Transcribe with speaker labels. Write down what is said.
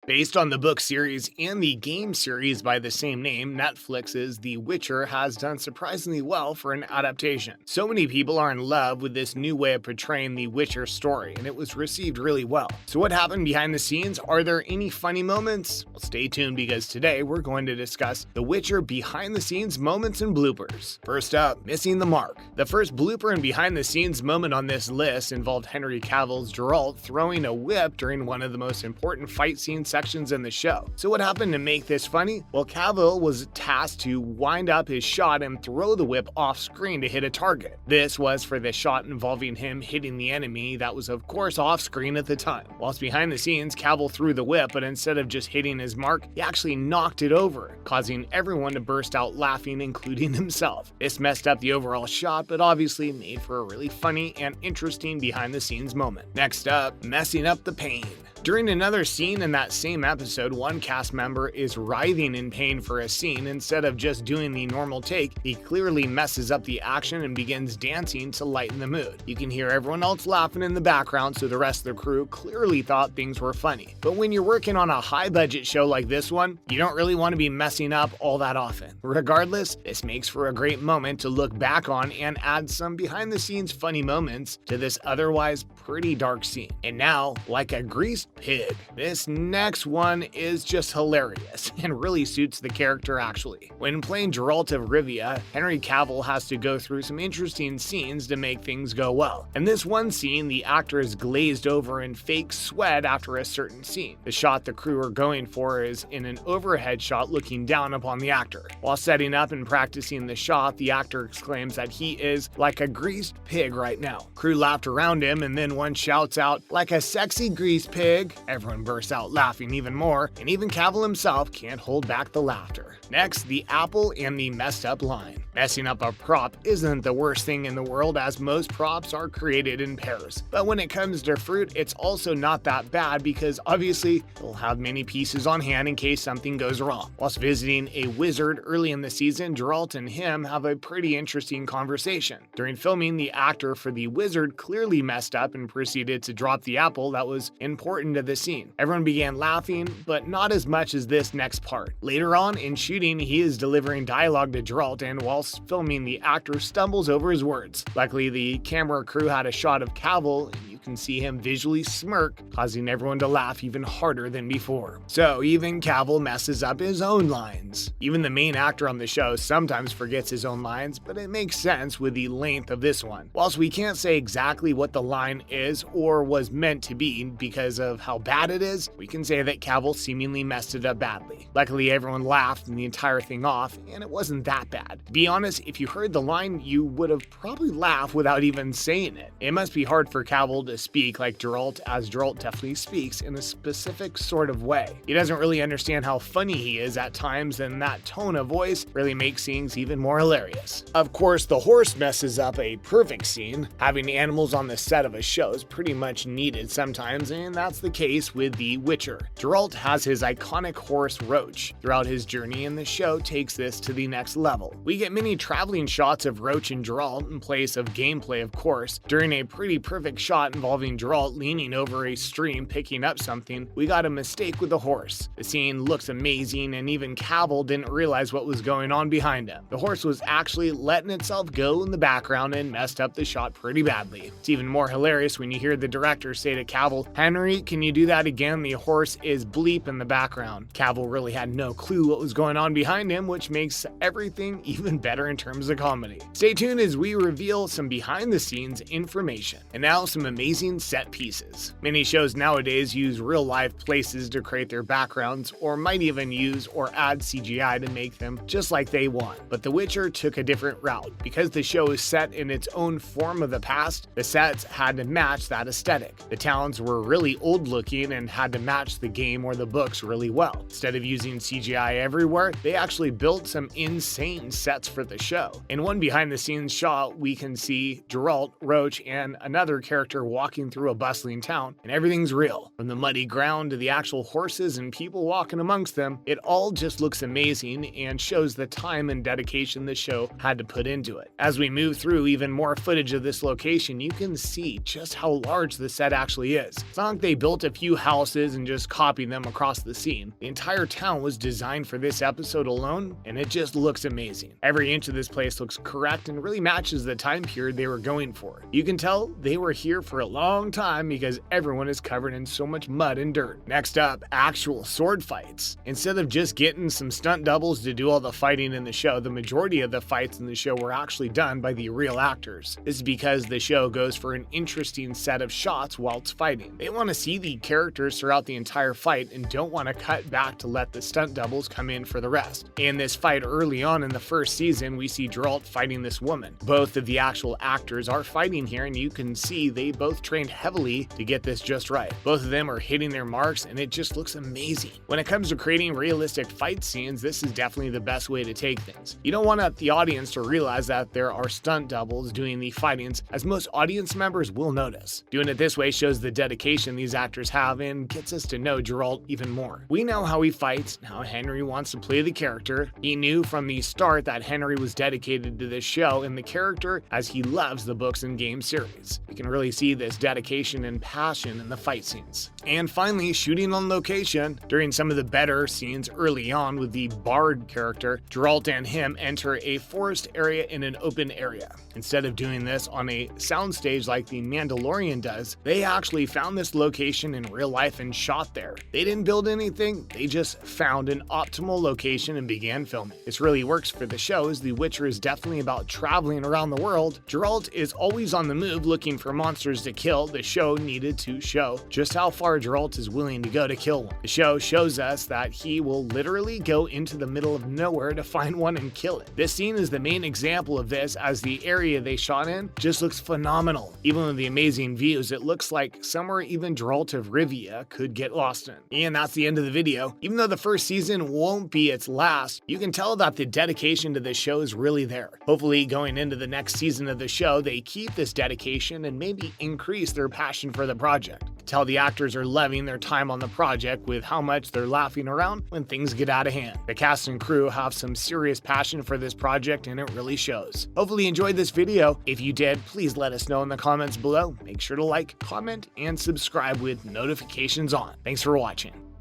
Speaker 1: Based on the book series and the game series by the same name, Netflix's The Witcher has done surprisingly well for an adaptation. So many people are in love with this new way of portraying the Witcher story, and it was received really well. So what happened behind the scenes? Are there any funny moments? Well, stay tuned because today we're going to discuss The Witcher behind the scenes moments and bloopers. First up, missing the mark. The first blooper and behind the scenes moment on this list involved Henry Cavill's Geralt throwing a whip during one of the most important fight scenes sections in the show. So what happened to make this funny? Well, Cavill was tasked to wind up his shot and throw the whip off screen to hit a target. This was for the shot involving him hitting the enemy that was of course off screen at the time. Whilst behind the scenes, Cavill threw the whip, but instead of just hitting his mark, he actually knocked it over, causing everyone to burst out laughing, including himself. This messed up the overall shot, but obviously made for a really funny and interesting behind the scenes moment. Next up, messing up the pain. During another scene in that same episode, one cast member is writhing in pain for a scene. Instead of just doing the normal take, he clearly messes up the action and begins dancing to lighten the mood. You can hear everyone else laughing in the background, so the rest of the crew clearly thought things were funny. But when you're working on a high-budget show like this one, you don't really want to be messing up all that often. Regardless, this makes for a great moment to look back on and add some behind-the-scenes funny moments to this otherwise pretty dark scene. And now, like a greased pig, this next one is just hilarious and really suits the character actually. When playing Geralt of Rivia, Henry Cavill has to go through some interesting scenes to make things go well. In this one scene, the actor is glazed over in fake sweat after a certain scene. The shot the crew are going for is in an overhead shot looking down upon the actor. While setting up and practicing the shot, the actor exclaims that he is like a greased pig right now. Crew laughed around him, and then one shouts out, "Like a sexy greased pig." Everyone bursts out laughing even more, and even Cavill himself can't hold back the laughter. Next, the apple and the messed up line. Messing up a prop isn't the worst thing in the world, as most props are created in pairs. But when it comes to fruit, it's also not that bad because obviously you'll have many pieces on hand in case something goes wrong. Whilst visiting a wizard early in the season, Geralt and him have a pretty interesting conversation. During filming, the actor for the wizard clearly messed up and proceeded to drop the apple that was important to the scene. Everyone began laughing, but not as much as this next part. Later on in shooting, he is delivering dialogue to Geralt, and whilst filming, the actor stumbles over his words. Luckily, the camera crew had a shot of Cavill, and you can see him visually smirk, causing everyone to laugh even harder than before. So even Cavill messes up his own lines. Even the main actor on the show sometimes forgets his own lines, but it makes sense with the length of this one. Whilst we can't say exactly what the line is or was meant to be because of how bad it is, we can say that Cavill seemingly messed it up badly. Luckily, everyone laughed the entire thing off, and it wasn't that bad. To be honest, if you heard the line, you would have probably laughed without even saying it. It must be hard for Cavill to speak like Geralt, as Geralt definitely speaks in a specific sort of way. He doesn't really understand how funny he is at times, and that tone of voice really makes things even more hilarious. Of course, the horse messes up a perfect scene. Having animals on the set of a show is pretty much needed sometimes, and that's the case with The Witcher. Geralt has his iconic horse Roach. Throughout his journey, and the show takes this to the next level. We get many traveling shots of Roach and Geralt in place of gameplay, of course. During a pretty perfect shot involving Geralt leaning over a stream picking up something, we got a mistake with the horse. The scene looks amazing, and even Cavill didn't realize what was going on behind him. The horse was actually letting itself go in the background and messed up the shot pretty badly. It's even more hilarious when you hear the director say to Cavill, "Henry, can you do that again? The horse is bleep in the background." Cavill really had no clue what was going on behind him, which makes everything even better in terms of comedy. Stay tuned as we reveal some behind the scenes information. And now some amazing set pieces. Many shows nowadays use real life places to create their backgrounds, or might even use or add CGI to make them just like they want. But The Witcher took a different route. Because the show is set in its own form of the past, the sets had to match that aesthetic. The towns were really old looking and had to match the game or the books really well. Instead of using CGI everywhere, they actually built some insane sets for the show. In one behind the scenes shot, we can see Geralt, Roach, and another character walking walking through a bustling town, and everything's real. From the muddy ground to the actual horses and people walking amongst them, it all just looks amazing and shows the time and dedication the show had to put into it. As we move through even more footage of this location, you can see just how large the set actually is. It's not like they built a few houses and just copied them across the scene. The entire town was designed for this episode alone, and it just looks amazing. Every inch of this place looks correct and really matches the time period they were going for. You can tell they were here for a long time because everyone is covered in so much mud and dirt. Next up, actual sword fights. Instead of just getting some stunt doubles to do all the fighting in the show, the majority of the fights in the show were actually done by the real actors. This is because the show goes for an interesting set of shots while it's fighting. They want to see the characters throughout the entire fight and don't want to cut back to let the stunt doubles come in for the rest. In this fight early on in the first season, we see Geralt fighting this woman. Both of the actual actors are fighting here, and you can see they both trained heavily to get this just right. Both of them are hitting their marks, and it just looks amazing. When it comes to creating realistic fight scenes, this is definitely the best way to take things. You don't want the audience to realize that there are stunt doubles doing the fightings, as most audience members will notice. Doing it this way shows the dedication these actors have and gets us to know Geralt even more. We know how he fights, how Henry wants to play the character. He knew from the start that Henry was dedicated to this show and the character, as he loves the books and game series. You can really see this dedication and passion in the fight scenes. And finally, shooting on location. During some of the better scenes early on with the Bard character, Geralt and him enter a forest area in an open area. Instead of doing this on a soundstage like the Mandalorian does, they actually found this location in real life and shot there. They didn't build anything, they just found an optimal location and began filming. This really works for the show, as The Witcher is definitely about traveling around the world. Geralt is always on the move looking for monsters to kill. The show needed to show just how far Geralt is willing to go to kill one. The show shows us that he will literally go into the middle of nowhere to find one and kill it. This scene is the main example of this, as the area they shot in just looks phenomenal. Even with the amazing views, it looks like somewhere even Geralt of Rivia could get lost in. And that's the end of the video. Even though the first season won't be its last, you can tell that the dedication to this show is really there. Hopefully going into the next season of the show, they keep this dedication and maybe increase their passion for the project. Tell the actors are loving their time on the project with how much they're laughing around when things get out of hand. The cast and crew have some serious passion for this project, and it really shows. Hopefully you enjoyed this video. If you did, please let us know in the comments below. Make sure to like, comment, and subscribe with notifications on. Thanks for watching.